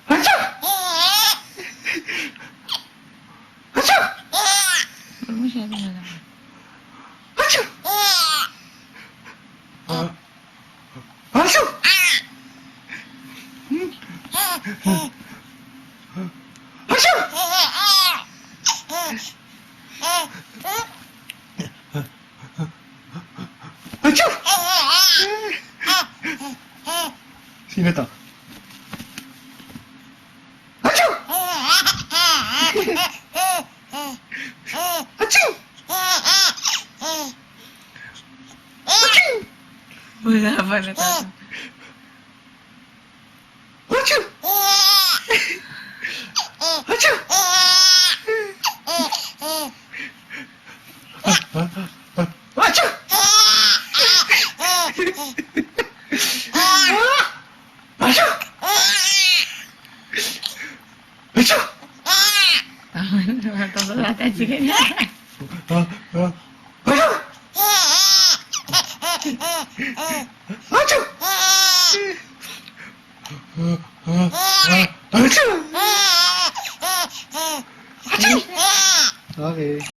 Achoo! Achoo! Huwag masyado malaki. Achoo! Achoo! Achoo! Achoo! Sino to? Achoo! Achoo! Achoo! Wala pa na tayo. Achoo! Achoo! Achoo! Achoo! Achoo! Tama na naman ito. Wala tayo. Sige na. Achoo! Achoo! Achoo! Achoo! Okay.